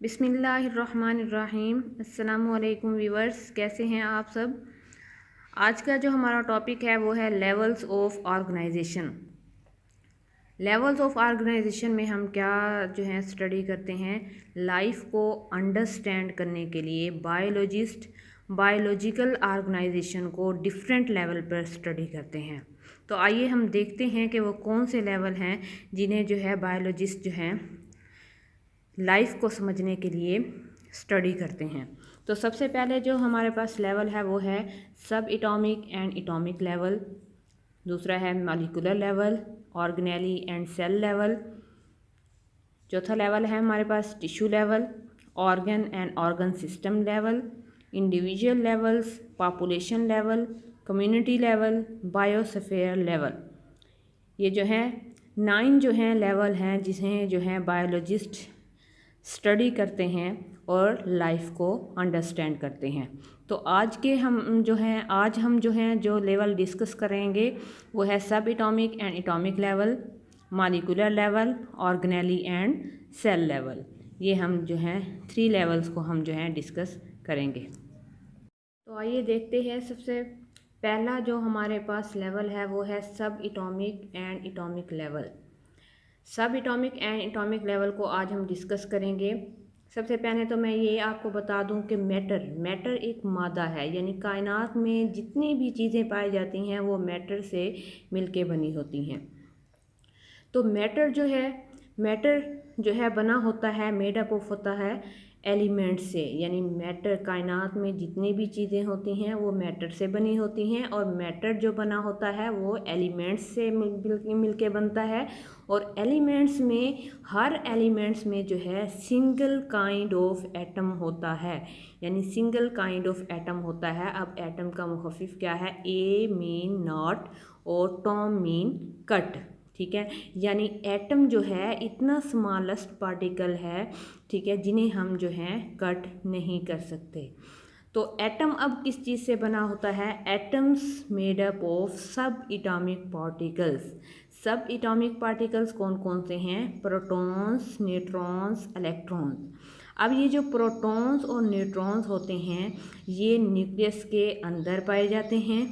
बिस्मिल्लाहिर्रहमानिर्रहीम। अस्सलामुअलैकुम व्यूअर्स, कैसे हैं आप सब। आज का जो हमारा टॉपिक है वो है levels of organization. Levels of organization में हम क्या जो है स्टडी करते हैं, लाइफ को अंडरस्टैंड करने के लिए बायोलॉजिस्ट बायोलॉजिकल ऑर्गेनाइजेशन को डिफरेंट लेवल पर स्टडी करते हैं। तो आइए हम देखते हैं कि वो कौन से लेवल हैं जिन्हें जो है बायोलॉजिस्ट जो हैं लाइफ को समझने के लिए स्टडी करते हैं। तो सबसे पहले जो हमारे पास लेवल है वो है subatomic and atomic level. दूसरा है molecular level, organelle and cell level. चौथा लेवल है हमारे पास tissue level, organ and organ system level, individual levels, population level, community level, biosphere level. ये जो है 9 जो हैं लेवल हैं जिन्हें जो है बायोलॉजिस्ट स्टडी करते हैं और लाइफ को अंडरस्टैंड करते हैं। तो आज हम जो हैं जो लेवल डिस्कस करेंगे वो है subatomic and atomic level, molecular level, organelle and cell level. ये हम जो हैं 3 लेवल्स को हम जो हैं डिस्कस करेंगे। तो आइए देखते हैं, सबसे पहला जो हमारे पास लेवल है वो है subatomic and atomic level. सब एटॉमिक एंड एटॉमिक लेवल को आज हम डिस्कस करेंगे। सबसे पहले तो मैं ये आपको बता दूं कि मैटर एक मादा है, यानी कायनात में जितनी भी चीज़ें पाई जाती हैं वो मैटर से मिलके बनी होती हैं। तो मैटर जो है बना होता है, मेड अप ऑफ होता है एलिमेंट से, यानी मैटर कायनात में जितनी भी चीज़ें होती हैं वो मैटर से बनी होती हैं। और मैटर जो बना होता है वो एलिमेंट्स से मिल के बनता है। और एलिमेंट्स में हर एलिमेंट्स में जो है सिंगल काइंड ऑफ एटम होता है, यानी सिंगल काइंड ऑफ एटम होता है। अब एटम का मुखफ़िफ क्या है, ए मीन नॉट और टॉम मीन कट, ठीक है। यानी एटम जो है इतना स्मॉलेस्ट पार्टिकल है, ठीक है, जिन्हें हम जो है कट नहीं कर सकते। तो एटम अब किस चीज़ से बना होता है, एटम्स मेड अप ऑफ सब एटॉमिक पार्टिकल्स। सब एटॉमिक पार्टिकल्स कौन कौन से हैं, प्रोटॉन्स, न्यूट्रॉन्स, इलेक्ट्रॉन्स। अब ये जो प्रोटॉन्स और न्यूट्रॉन्स होते हैं ये न्यूक्लियस के अंदर पाए जाते हैं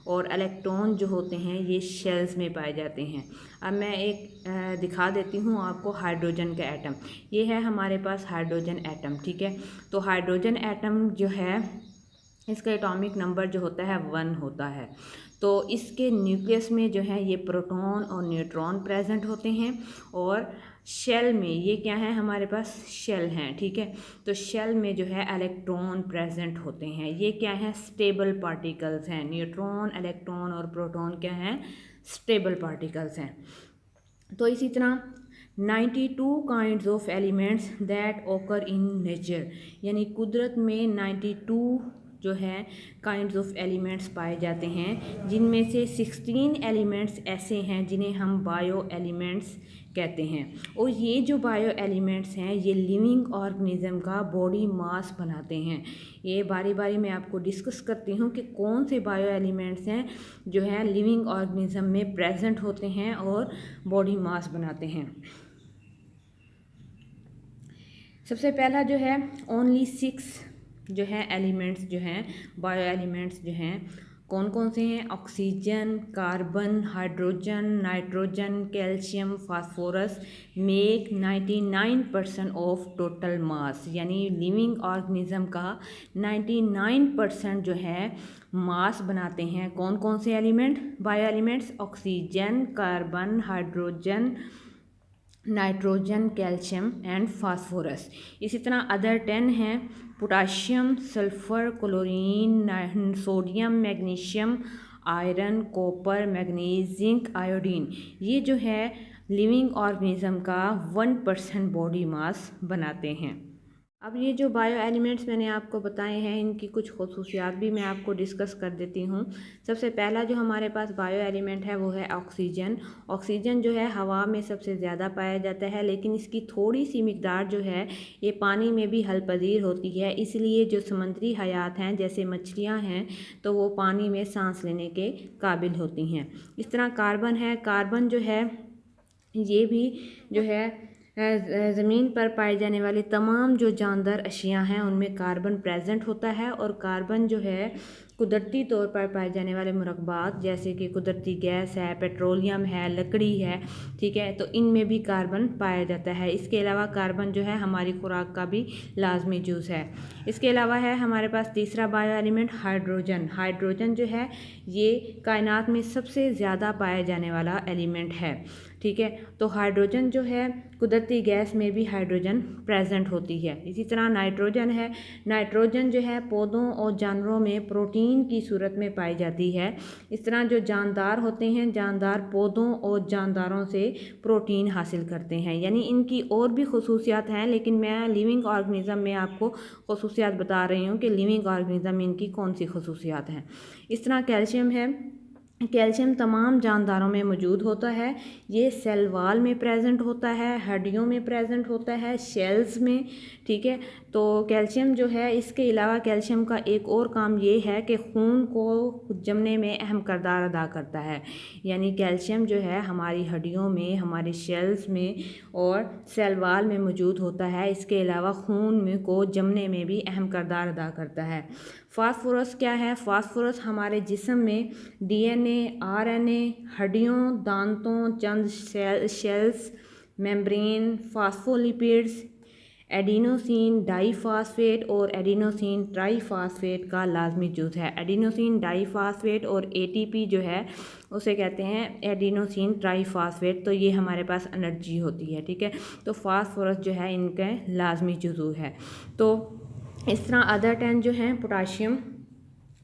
और इलेक्ट्रॉन जो होते हैं ये शेल्स में पाए जाते हैं। अब मैं एक दिखा देती हूँ आपको हाइड्रोजन का एटम। ये है हमारे पास हाइड्रोजन एटम, ठीक है। तो हाइड्रोजन एटम जो है इसका एटॉमिक नंबर जो होता है 1 होता है। तो इसके न्यूक्लियस में जो है ये प्रोटॉन और न्यूट्रॉन प्रेजेंट होते हैं। और शेल में ये क्या है, हमारे पास शेल हैं, ठीक है। तो शेल में जो है इलेक्ट्रॉन प्रेजेंट होते हैं। ये क्या है, स्टेबल पार्टिकल्स हैं। न्यूट्रॉन, इलेक्ट्रॉन और प्रोटॉन क्या हैं, स्टेबल पार्टिकल्स हैं। तो इसी तरह 92 काइंड्स ऑफ एलिमेंट्स दैट ओकर इन नेचर, यानी कुदरत में 92 जो है काइंड्स ऑफ एलिमेंट्स पाए जाते हैं, जिनमें से 16 एलिमेंट्स ऐसे हैं जिन्हें हम बायो एलिमेंट्स कहते हैं। और ये जो बायो एलिमेंट्स हैं ये लिविंग ऑर्गेनिज्म का बॉडी मास बनाते हैं। ये बारी बारी मैं आपको डिस्कस करती हूँ कि कौन से बायो एलिमेंट्स हैं जो है लिविंग ऑर्गेनिज्म में प्रेजेंट होते हैं और बॉडी मास बनाते हैं। सबसे पहला जो है ओनली 6 जो है एलिमेंट्स जो हैं बायो एलिमेंट्स जो हैं कौन कौन से हैं, oxygen, carbon, hydrogen, nitrogen, calcium, phosphorus make 99% of total mass, यानी लिविंग ऑर्गेनिज्म का 99% जो है मास बनाते हैं। कौन कौन से element, bio elements, oxygen, carbon, hydrogen, nitrogen, calcium and phosphorus. इसी तरह अदर 10 हैं, potassium, sulphur, chlorine, sodium, magnesium, iron, copper, manganese, zinc, iodine. ये जो है लिविंग ऑर्गेनिज्म का 1% बॉडी मास बनाते हैं। अब ये जो बायो एलिमेंट्स मैंने आपको बताए हैं इनकी कुछ खसूसियात भी मैं आपको डिस्कस कर देती हूँ। सबसे पहला जो हमारे पास बायो एलिमेंट है वो है ऑक्सीजन। ऑक्सीजन जो है हवा में सबसे ज़्यादा पाया जाता है, लेकिन इसकी थोड़ी सी मिकदार जो है ये पानी में भी हल पजीर होती है। इसलिए जो समुद्री हयात हैं जैसे मछलियाँ हैं तो वो पानी में सांस लेने के काबिल होती हैं। इस तरह कार्बन है, कार्बन जो है ये भी जो है ज़मीन पर पाए जाने वाली तमाम जो जानदार अशिया हैं उनमें कार्बन प्रेजेंट होता है। और कार्बन जो है कुदरती तौर पर पाए जाने वाले मुरक्बात जैसे कि कुदरती गैस है, पेट्रोलियम है, लकड़ी है, ठीक है, तो इनमें भी कार्बन पाया जाता है। इसके अलावा कार्बन जो है हमारी खुराक का भी लाजमी जुज़ है। इसके अलावा है हमारे पास तीसरा बायो एलिमेंट हाइड्रोजन। हाइड्रोजन जो है ये कायनात में सबसे ज़्यादा पाया जाने वाला एलिमेंट है, ठीक है। तो हाइड्रोजन जो है कुदरती गैस में भी हाइड्रोजन प्रेजेंट होती है। इसी तरह नाइट्रोजन है। नाइट्रोजन जो है पौधों और जानवरों में प्रोटीन की सूरत में पाई जाती है। इस तरह जो जानदार होते हैं, जानदार पौधों और जानदारों से प्रोटीन हासिल करते हैं, यानी इनकी और भी खसूसियात हैं, लेकिन मैं लिविंग ऑर्गेनिज्म में आपको खसूसियात बता रही हूँ कि लिविंग ऑर्गेनिज्म में इनकी कौन सी खसूसियात हैं। इस तरह कैल्शियम है। कैल्शियम तमाम जानदारों में मौजूद होता है। ये सेल वाल में प्रेजेंट होता है, हड्डियों में प्रेजेंट होता है, शेल्स में, ठीक है। तो कैल्शियम जो है, इसके अलावा कैल्शियम का एक और काम ये है कि खून को जमने में अहम किरदार अदा करता है। यानी कैल्शियम जो है हमारी हड्डियों में, हमारे शेल्स में और सेल वाल में मौजूद होता है। इसके अलावा खून में को जमने में भी अहम किरदार अदा करता है। फास्फोरस क्या है? फास्फोरस हमारे जिस्म में डीएनए, आरएनए, हड्डियों, दांतों, चंद शेल्स, मेम्ब्रेन, फास्फोलिपिड्स, एडिनोसिन डाईफास्फेट और एडिनोसिन ट्राईफास्फेट का लाजमी जुज़ है। एडिनोसिन डाईफास्फेट और एटीपी जो है उसे कहते हैं एडिनोसिन ट्राईफास्फेट। तो ये हमारे पास एनर्जी होती है, ठीक है। तो फास्फोरस जो है इनका लाजमी जुज़ू है। तो इस तरह अदर 10 जो हैं पोटाशियम।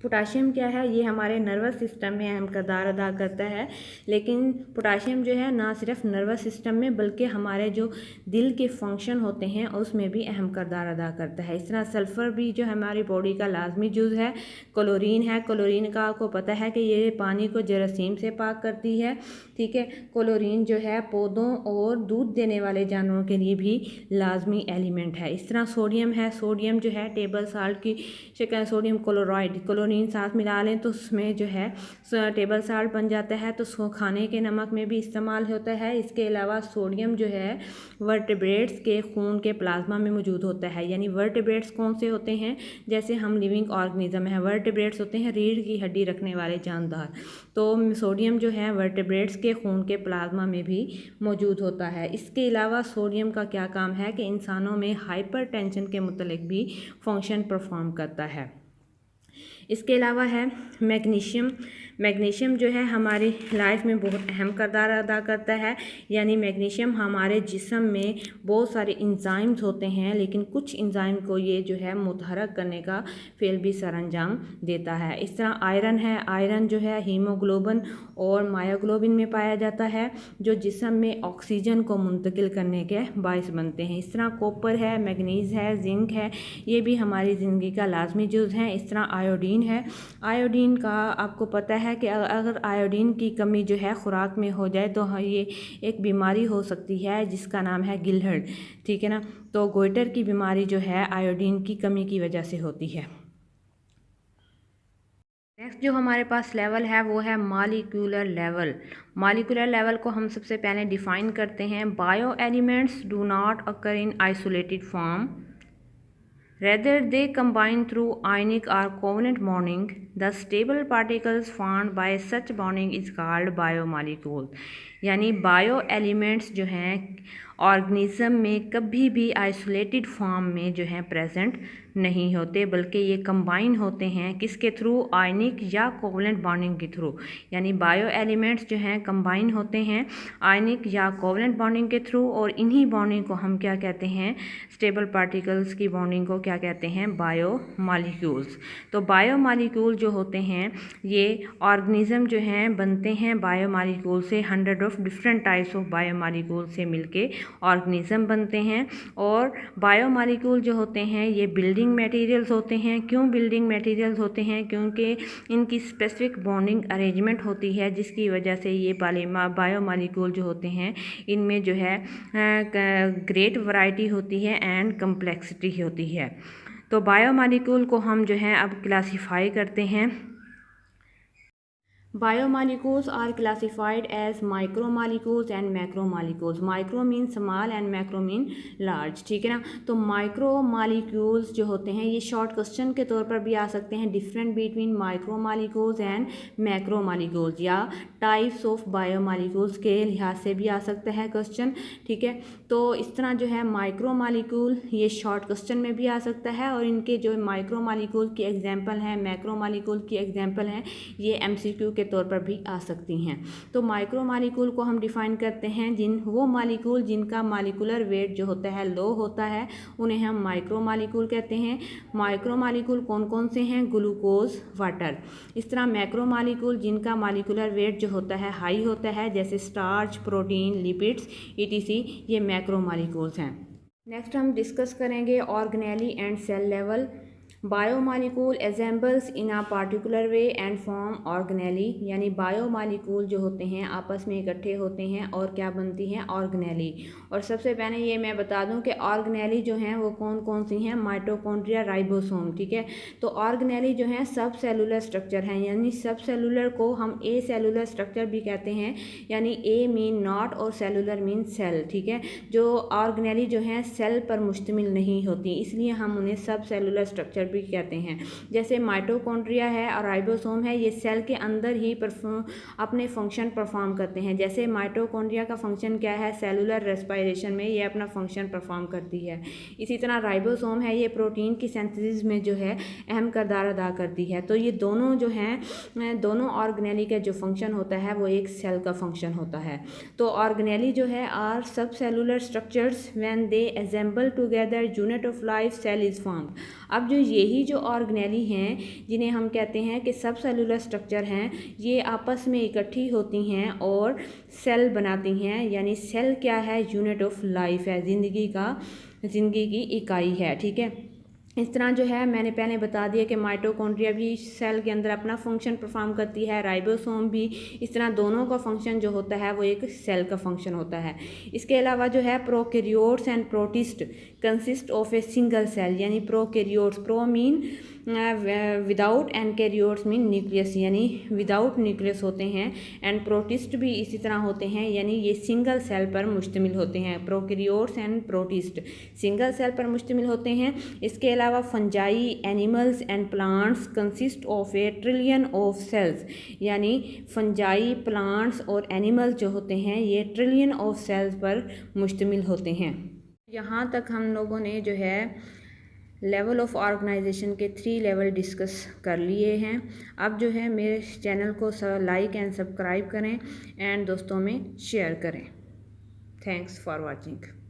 पोटाशियम क्या है? ये हमारे नर्वस सिस्टम में अहम किरदार अदा करता है। लेकिन पोटाशियम जो है ना सिर्फ नर्वस सिस्टम में बल्कि हमारे जो दिल के फंक्शन होते हैं उसमें भी अहम किरदार अदा करता है। इस तरह सल्फ़र भी जो हमारी बॉडी का लाजमी जुज़ है। क्लोरीन है। क्लोरीन का आपको पता है कि ये पानी को जरासीम से पाक करती है, ठीक है। क्लोरीन जो है पौधों और दूध देने वाले जानवरों के लिए भी लाजमी एलिमेंट है। इस तरह सोडियम है। सोडियम जो है टेबल साल्ट की शिकन, सोडियम क्लोराइड, क्लोरीन साथ मिला लें तो उसमें जो है टेबल साल्ट बन जाता है। तो खाने के नमक में भी इस्तेमाल होता है। इसके अलावा सोडियम जो है वर्टिब्रेट्स के खून के प्लाज्मा में मौजूद होता है। यानी वर्टिब्रेट्स कौन से होते हैं? जैसे हम लिविंग ऑर्गेनिज्म है, वर्टिब्रेट्स होते हैं रीढ़ की हड्डी रखने वाले जानदार। तो सोडियम जो है वर्टिब्रेट्स के खून के प्लाज्मा में भी मौजूद होता है। इसके अलावा सोडियम का क्या काम है कि इंसानों में हाइपरटेंशन के मुतल्लिक भी फंक्शन परफॉर्म करता है। इसके अलावा है मैग्नीशियम। मैग्नीशियम जो है हमारी लाइफ में बहुत अहम किरदार अदा करता है। यानी मैग्नीशियम हमारे जिस्म में बहुत सारे इंजाइम्स होते हैं, लेकिन कुछ इंजाइम को ये जो है मुतहरक करने का फ़ेल भी सरअंजाम देता है। इस तरह आयरन है। आयरन जो है हीमोग्लोबिन और मायोग्लोबिन में पाया जाता है, जो जिस्म में ऑक्सीजन को मुंतकिल करने के बायस बनते हैं। इस तरह कॉपर है, मैग्नीज है, जिंक है, ये भी हमारी ज़िंदगी का लाजमी जुज़ है। इस तरह आयोडीन है। आयोडीन का आपको पता है कि अगर आयोडीन की कमी जो है खुराक में हो जाए तो ये एक बीमारी हो सकती है जिसका नाम है गिलहर्ड, ठीक है ना। तो गोइटर की बीमारी जो है आयोडीन की कमी की वजह से होती है। नेक्स्ट जो हमारे पास लेवल है वो है मॉलिक्यूलर लेवल। मॉलिक्यूलर लेवल को हम सबसे पहले डिफाइन करते हैं। Bio elements do not occur in isolated form, rather they combine through ionic or covalent bonding. The stable particles formed by such bonding is called biomolecule। यानी bio elements जो हैं organism में कभी भी आइसोलेटेड फॉर्म में जो है present नहीं होते, बल्कि ये कंबाइन होते हैं किसके थ्रू? आयनिक या कोवलेंट बॉन्डिंग के थ्रू। यानी बायो एलिमेंट्स जो हैं कंबाइन होते हैं आयनिक या कोवलेंट बॉन्डिंग के थ्रू, और इन्हीं बॉन्डिंग को हम क्या कहते हैं? स्टेबल पार्टिकल्स की बॉन्डिंग को क्या कहते हैं? Bio molecules. तो बायो मॉलिक्यूल जो होते हैं ये ऑर्गेनिज्म जो हैं बनते हैं बायो मॉलिक्यूल से। 100 of different types of bio molecule से मिलके ऑर्गेनिज्म बनते हैं। और बायो मॉलिक्यूल जो होते हैं ये बिल्डिंग मटेरियल्स होते हैं। क्यों बिल्डिंग मटेरियल्स होते हैं? क्योंकि इनकी स्पेसिफिक बॉन्डिंग अरेंजमेंट होती है, जिसकी वजह से ये बायो मॉलिक्यूल जो होते हैं इनमें जो है ग्रेट वैरायटी होती है एंड कम्प्लेक्सिटी होती है। तो बायो मॉलिक्यूल को हम जो है अब क्लासीफाई करते हैं। Biomolecules are classified as micromolecules and macromolecules. Micro mean small and macro mean large, ठीक है ना। तो माइक्रोमोलिक्यूल्स जो होते हैं ये शॉर्ट क्वेश्चन के तौर पर भी आ सकते हैं, different between micromolecules and macromolecules, या टाइप्स ऑफ बायोमोलिक्यूल्स के लिहाज से भी आ सकता है क्वेश्चन, ठीक है। तो इस तरह जो है माइक्रोमोलिक्यूल ये शॉर्ट क्वेश्चन में भी आ सकता है, और इनके जो माइक्रोमोलिक्यूल की एग्जांपल हैं, मैक्रोमोलिक्यूल की एग्जांपल हैं, ये एमसीक्यू के तौर पर भी आ सकती हैं। तो माइक्रोमोलिक्यूल को हम डिफाइन करते हैं वो मालिक्यूल जिनका मालिकुलर वेट जो होता है लो होता है, उन्हें हम माइक्रोमोलिक्यूल कहते हैं। माइक्रोमोलिक्यूल कौन कौन से हैं? Glucose, water. इस तरह मैक्रोमोलिक्यूल जिनका मालिकुलर वेट जो होता है हाई होता है, जैसे स्टार्च, प्रोटीन, लिपिड्स ईटीसी, ये मैक्रोमोलिक्यूल्स हैं। नेक्स्ट हम डिस्कस करेंगे organelle and cell level. Biomolecule assembles in a particular way and form organelle, यानी बायोमोलिक्यूल जो होते हैं आपस में इकट्ठे होते हैं और क्या बनती हैं? ऑर्गेनेली। और सबसे पहले ये मैं बता दूं कि ऑर्गेनेली जो हैं वो कौन कौन सी हैं? माइटोकॉन्ड्रिया, राइबोसोम, ठीक है। तो ऑर्गेनेली जो हैं सब सेलुलर स्ट्रक्चर हैं, यानी सब सेलुलर को हम ए सेलुलर स्ट्रक्चर भी कहते हैं, यानी ए मीन नॉट और सेलुलर मीन सेल, ठीक है। जो ऑर्गेनेली जो हैं सेल पर मुश्तमिल नहीं होती, इसलिए हम उन्हें सब सेलुलर स्ट्रक्चर भी कहते हैं। जैसे माइटोकॉन्ड्रिया है और राइबोसोम है, ये सेल के अंदर ही अपने फंक्शन परफॉर्म करते हैं। जैसे माइटोकॉन्ड्रिया का फंक्शन क्या है? सेलुलर रेस्पिरेशन में ये अपना फंक्शन परफॉर्म करती है। इसी तरह राइबोसोम है, ये प्रोटीन की सिंथेसिस में जो है अहम किरदार अदा करती है। तो ये दोनों जो हैं, दोनों ऑर्गेनेली का जो फंक्शन होता है वो एक सेल का फंक्शन होता है। तो ऑर्गेनेली जो है are subcellular structures when they assemble together unit of life cell is formed. अब जो यही जो ऑर्गेनेली हैं जिन्हें हम कहते हैं कि सब सेलुलर स्ट्रक्चर हैं, ये आपस में इकट्ठी होती हैं और सेल बनाती हैं, यानी सेल क्या है? यूनिट ऑफ लाइफ है, ज़िंदगी की इकाई है, ठीक है। इस तरह जो है मैंने पहले बता दिया कि माइटोकॉन्ड्रिया भी सेल के अंदर अपना फंक्शन परफॉर्म करती है, राइबोसोम भी। इस तरह दोनों का फंक्शन जो होता है वो एक सेल का फंक्शन होता है। इसके अलावा जो है prokaryotes and protist consist of a single cell, यानी prokaryotes, pro mean without and karyotes mean nucleus, यानी विदाउट न्यूक्लियस होते हैं, एंड प्रोटिस्ट भी इसी तरह होते हैं, यानी ये सिंगल सेल पर मुश्तमिल होते हैं। Prokaryotes and protist single cell पर मुश्तमिल होते हैं। इसके अलावा fungi, animals and plants consist of a trillion of cells, यानी फंजाई, प्लांट्स और एनिमल्स जो होते हैं ये ट्रिलियन ऑफ सेल्स पर मुश्तमिल होते हैं। यहाँ तक हम लोगों ने जो है लेवल ऑफ ऑर्गेनाइजेशन के 3 लेवल डिस्कस कर लिए हैं। अब जो है मेरे चैनल को लाइक एंड सब्सक्राइब करें एंड दोस्तों में शेयर करें। Thanks for watching.